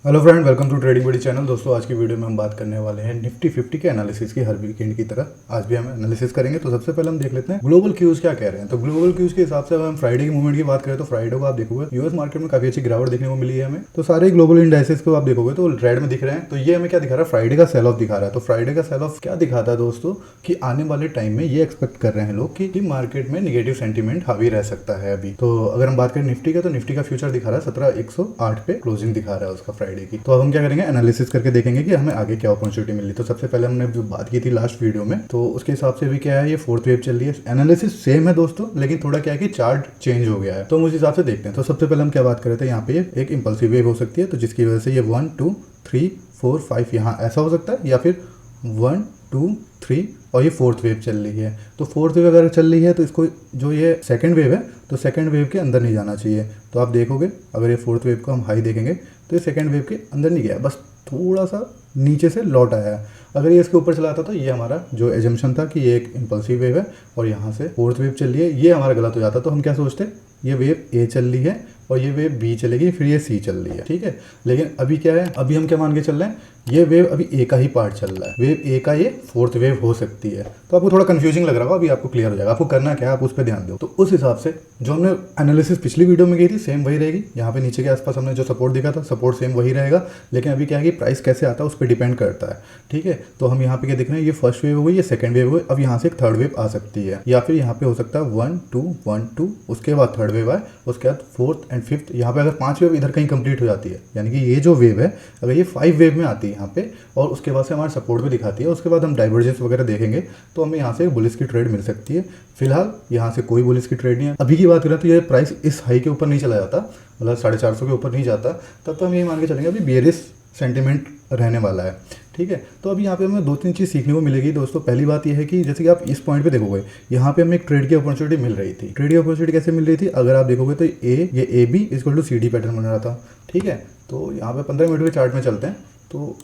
Hello friend, welcome to trading buddy channel. दोस्तों, आज की वीडियो में हम बात करने वाले हैं निफ्टी 50 के एनालिसिस की। हर वीकेंड की तरह आज भी हम एनालिसिस करेंगे। तो सबसे पहले हम देख लेते हैं ग्लोबल क्यूज क्या कह रहे हैं। तो ग्लोबल क्यूज के हिसाब से अगर हम फ्राइडे की मूवमेंट की बात करें तो फ्राइडे को आप देखोगे यूएस मार्केट में काफी अच्छी गिरावट देखने को मिली है हमें। तो सारे ग्लोबल इंडाइसेस को आप देखोगे तो रेड में दिख रहे हैं। तो ये हमें क्या दिखा रहा है? फ्राइडे का सेल ऑफ दिखा रहा है। तो फ्राइडे का सेल ऑफ क्या दिखाता है दोस्तों कि आने वाले टाइम में ये एक्सपेक्ट कर रहे हैं लोग कि मार्केट में निगेटिव सेंटीमेंट हावी रह सकता है अभी। तो अगर हम बात करें निफ्टी का, तो निफ्टी का फ्यूचर दिखा रहा है 17,108 पे क्लोजिंग दिखा रहा है उसका फ्राइडे की। तो अब हम क्या करेंगे, एनालिसिस करके देखेंगे कि हमें आगे क्या अपॉर्चुनिटी मिली। तो सबसे पहले हमने जो बात की थी लास्ट वीडियो में, तो उसके हिसाब से भी क्या है, ये फोर्थ वेव चल रही है। एनालिसिस सेम है दोस्तों, लेकिन थोड़ा क्या है कि चार्ट चेंज हो गया है। तो हम उस हिसाब से देखते हैं। तो सबसे पहले हम क्या बात कर रहे थे, यहाँ पे एक इंपल्सिव वेव हो सकती है, तो जिसकी वजह से ये 1 2 3 4 5 यहाँ ऐसा हो सकता है, या फिर 1 2 3 और ये फोर्थ वेव चल रही है। तो फोर्थ वेव अगर चल रही है तो इसको जो ये सेकंड वेव है, तो सेकंड वेव के अंदर नहीं जाना चाहिए। तो आप देखोगे अगर ये फोर्थ वेव को हम हाई देखेंगे तो ये सेकंड वेव के अंदर नहीं गया, बस थोड़ा सा नीचे से लौट आया है। अगर ये इसके ऊपर चला था तो ये हमारा जो एजम्पशन था कि ये एक इंपल्सिव वेव है और यहाँ से फोर्थ वेव चल रही है, ये हमारा गलत हो जाता। तो हम क्या सोचते, ये वेव ए चल रही है और ये वेव बी चलेगी, फिर ये सी चल रही है, ठीक है। लेकिन अभी क्या है, अभी हम क्या मान के चल रहे हैं, ये वेव अभी ए का ही पार्ट चल रहा है। वेव ए का ये फोर्थ वेव हो सकती है। तो आपको थोड़ा कंफ्यूजिंग लग रहा होगा, अभी आपको क्लियर हो जाएगा। आपको करना क्या है, आप उस पर ध्यान दो। तो उस हिसाब से जो हमने एनालिसिस पिछली वीडियो में की थी सेम वही रहेगी। यहाँ पे नीचे के आसपास हमने जो सपोर्ट देखा था, सपोर्ट सेम वही रहेगा। लेकिन अभी क्या है कि प्राइस कैसे आता है उस पर डिपेंड करता है, ठीक है। तो हम यहाँ पे क्या देख रहे हैं, ये फर्स्ट वेव हो गई, ये सेकंड वेव हो गई। अब यहाँ से एक थर्ड वेव आ सकती है, या फिर यहाँ पे हो सकता है 1 2 1 2, उसके बाद थर्ड वेव आए, उसके बाद फोर्थ एंड फिफ्थ। यहाँ पे अगर 5 वेव इधर कहीं कंप्लीट हो जाती है, यानी कि ये जो वेव है अगर ये 5 वेव में आती है यहाँ पे, और उसके बाद से हमारा सपोर्ट भी दिखाती है, उसके बाद हम डाइवर्जेंस वगैरह देखेंगे तो हमें यहाँ से एक बुलिश की ट्रेड मिल सकती है। फिलहाल यहाँ से कोई बुलिश की ट्रेड नहीं है। अभी की बात करें तो ये प्राइस इस हाई के ऊपर नहीं चला जाता, मतलब 450 के ऊपर नहीं जाता, तब तो हम ये मान के चलेंगे अभी बेयरिश सेंटिमेंट रहने वाला है, ठीक है। तो अभी यहाँ पे हमें 2-3 चीज़ सीखने को मिलेगी दोस्तों। पहली बात यह है कि जैसे कि आप इस पॉइंट पे देखोगे, यहाँ पे हमें एक ट्रेड की अपॉर्चुनिटी मिल रही थी। ट्रेड की अपॉर्चुनिटी कैसे मिल रही थी, अगर आप देखोगे तो ये A B equal to C D pattern बन रहा था, ठीक है। तो यहाँ पे 15 मिनट के चार्ट में चलते हैं तो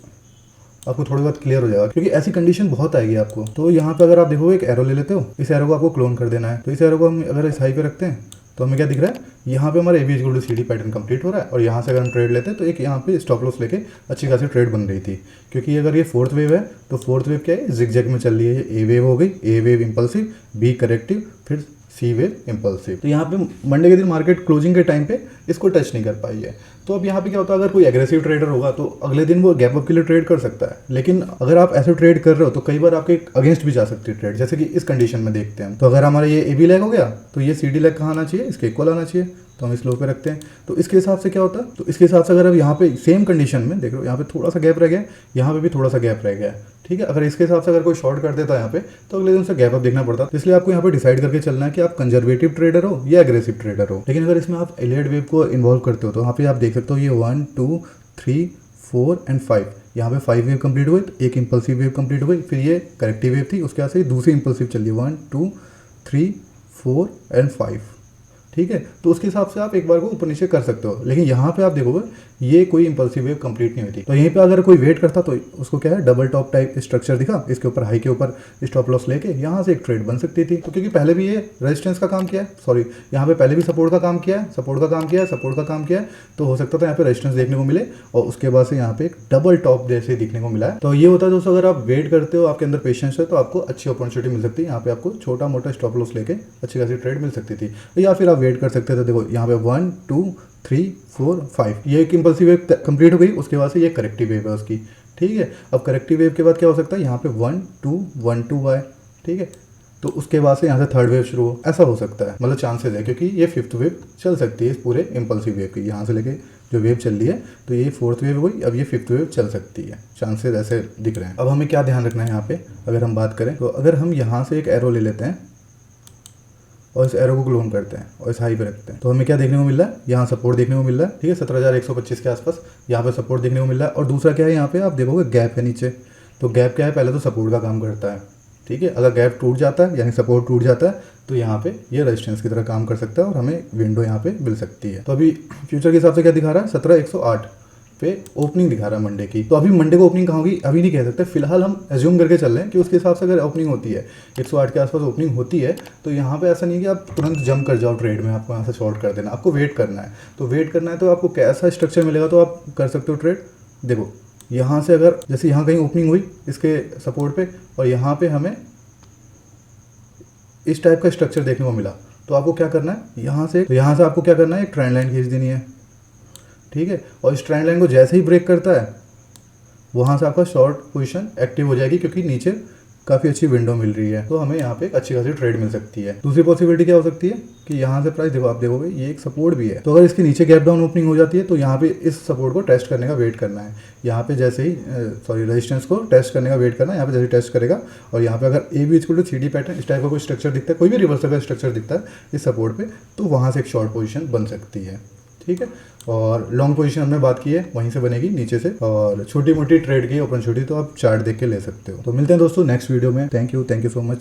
आपको थोड़ी बहुत क्लियर हो जाएगा, क्योंकि ऐसी कंडीशन बहुत आएगी आपको। तो यहाँ पे अगर आप देखोगे एक एरो ले लेते हो, इस एरो को आपको क्लोन कर देना है। तो इस एरो को हम अगर इस हाई पे रखते हैं तो हमें क्या दिख रहा है, यहाँ पे हमारा A B equal to C D pattern complete हो रहा है। और यहाँ से अगर हम ट्रेड लेते हैं तो एक यहाँ पे स्टॉप लॉस लेके अच्छी खासी ट्रेड बन रही थी। क्योंकि अगर ये फोर्थ वेव है तो फोर्थ वेव क्या है, जिग जैग में चल रही है। ये ए वेव हो गई, ए वेव इंपल्सिव, बी करेक्टिव, फिर सी वेव इंपल्सिव। तो यहाँ पे मंडे के दिन मार्केट क्लोजिंग के टाइम पे इसको टच नहीं कर पाई है। तो अब यहाँ पे क्या होता है, अगर कोई एग्रेसिव ट्रेडर होगा तो अगले दिन वो गैप अप के लिए ट्रेड कर सकता है। लेकिन अगर आप ऐसे ट्रेड कर रहे हो तो कई बार आपके अगेंस्ट भी जा सकती है ट्रेड, जैसे कि इस कंडीशन में देखते हैं। तो अगर हमारा ये ए बी लैग हो गया तो ये सी डी लैग कहाँ आना चाहिए, इसके इक्वल आना चाहिए। तो हम इस लो पे रखते हैं। तो इसके हिसाब से क्या होता है, तो इसके हिसाब से अगर अब यहाँ पे सेम कंडीशन में देख रहे हो, यहाँ पे थोड़ा सा गैप रह गया, यहाँ पे भी थोड़ा सा गैप रह गया, ठीक है। अगर इसके हिसाब से अगर कोई शॉर्ट कर देता है यहाँ पे तो अगले दिन से गैप अप देखना पड़ता है। इसलिए आपको यहाँ पे डिसाइड करके चलना है कि आप कंजर्वेटिव ट्रेडर हो या एग्रेसिव ट्रेडर हो। लेकिन अगर इसमें आप एलियट वेव को इन्वॉल्व करते हो तो यहाँ पे आप देख सकते हो ये 1 2 3 4 एंड 5, यहाँ पे 5 वेव कंप्लीट हुई, तो एक इंपल्सिव वेव कंप्लीट हुई, फिर ये करेक्टिव वेव थी, उसके बाद से दूसरी इंपल्सिव चल रही है 1 2 3 4 एंड 5, ठीक है। तो उसके हिसाब से आप एक बार को ऊपर नीचे कर सकते हो। लेकिन यहाँ पे आप देखोगे ये कोई इंपल्सिव वेव कंप्लीट नहीं होती। तो यहीं पे अगर कोई वेट करता तो उसको क्या है, डबल टॉप टाइप स्ट्रक्चर दिखा, इसके ऊपर हाई के ऊपर स्टॉप लॉस लेके यहाँ से एक ट्रेड बन सकती थी। तो क्योंकि पहले भी ये रेजिस्टेंस का काम किया है, सॉरी यहाँ पे पहले भी सपोर्ट का काम किया है, सपोर्ट का काम किया है, सपोर्ट का काम किया है, तो हो सकता था यहाँ पे रेजिस्टेंस देखने को मिले और उसके बाद से यहाँ पे एक डबल टॉप जैसे दिखने को मिला है। तो ये होता है दोस्तों, अगर आप वेट करते हो, आपके अंदर पेशेंस है, तो आपको अच्छी अपॉर्चुनिटी मिल सकती है। यहाँ पे आपको छोटा मोटा स्टॉप लॉस लेके अच्छी खासी ट्रेड मिल सकती थी। या फिर आप वेट कर सकते थे, देखो यहाँ पे 1 2 3 4 5, ये एक इंपल्सिव वेव कंप्लीट हो गई, उसके बाद से ये करेक्टिव वेव है उसकी, ठीक है। अब करेक्टिव वेव के बाद क्या हो सकता है, यहाँ पे 1 2 1 2 आए, ठीक है। तो उसके बाद से यहाँ से थर्ड वेव शुरू हो, ऐसा हो सकता है, मतलब चांसेस है, क्योंकि ये फिफ्थ वेव चल सकती है इस पूरे इंपल्सिव वेव की। यहाँ से लेके जो वेव चल रही है, तो ये फोर्थ वेव हुई, अब ये फिफ्थ वेव चल सकती है, चांसेस ऐसे दिख रहे हैं। अब हमें क्या ध्यान रखना है यहाँ पे, अगर हम बात करें तो अगर हम यहाँ से एक एरो ले लेते हैं और इस एरो को क्लोन करते हैं और इस हाई पे रखते हैं, तो हमें क्या देखने को मिल रहा है, यहाँ सपोर्ट देखने को मिल रहा है, ठीक है, 17,125 के आसपास यहाँ पे सपोर्ट देखने को मिल रहा है। और दूसरा क्या है, यहाँ पे आप देखोगे गैप है नीचे। तो गैप क्या है, पहले तो सपोर्ट का काम करता है, ठीक है। अगर गैप टूट जाता है यानी सपोर्ट टूट जाता है तो यहाँ पे ये रेजिस्टेंस की तरह काम कर सकता है और हमें विंडो यहाँ पे मिल सकती है। तो अभी फ्यूचर के हिसाब से क्या दिखा रहा है, 17,108 पे ओपनिंग दिखा रहा है मंडे की। तो अभी मंडे को ओपनिंग कहाँ होगी अभी नहीं कह सकते, फिलहाल हम एज्यूम करके चल रहे हैं कि उसके हिसाब से अगर ओपनिंग होती है 108 के आसपास ओपनिंग होती है तो यहाँ पे ऐसा नहीं है कि आप तुरंत जंप कर जाओ ट्रेड में, आपको यहाँ से शॉर्ट कर देना, आपको वेट करना है। तो वेट करना है तो आपको कैसा स्ट्रक्चर मिलेगा तो आप कर सकते हो ट्रेड। देखो यहाँ से अगर जैसे यहाँ कहीं ओपनिंग हुई इसके सपोर्ट पे और यहाँ पे हमें इस टाइप का स्ट्रक्चर देखने को मिला, तो आपको क्या करना है यहाँ से आपको क्या करना है, एक ट्रेंड लाइन खींच देनी है, ठीक है। और इस ट्रेंड लाइन को जैसे ही ब्रेक करता है वहाँ से आपका शॉर्ट पोजीशन एक्टिव हो जाएगी, क्योंकि नीचे काफ़ी अच्छी विंडो मिल रही है, तो हमें यहाँ पे एक अच्छी खासी ट्रेड मिल सकती है। दूसरी पॉसिबिलिटी क्या हो सकती है कि यहाँ से प्राइस देखो, आप देखोगे ये एक सपोर्ट भी है, तो अगर इसके नीचे गैप डाउन ओपनिंग हो जाती है तो यहाँ पे इस सपोर्ट को टेस्ट करने का वेट करना है। यहाँ पे जैसे ही रेजिस्टेंस को टेस्ट करने का वेट करना है, यहाँ पे जैसे टेस्ट करेगा और यहाँ पे अगर A B equal to 3D pattern इस टाइप का कोई स्ट्रक्चर दिखता है, कोई भी रिवर्सल का स्ट्रक्चर दिखता है इस सपोर्ट पे, तो वहाँ से एक शॉर्ट पोजीशन बन सकती है, ठीक है। और लॉन्ग पोजीशन हमने बात की है वहीं से बनेगी नीचे से, और छोटी मोटी ट्रेड की ओपन छोटी तो आप चार्ट देख के ले सकते हो। तो मिलते हैं दोस्तों नेक्स्ट वीडियो में। Thank you so much.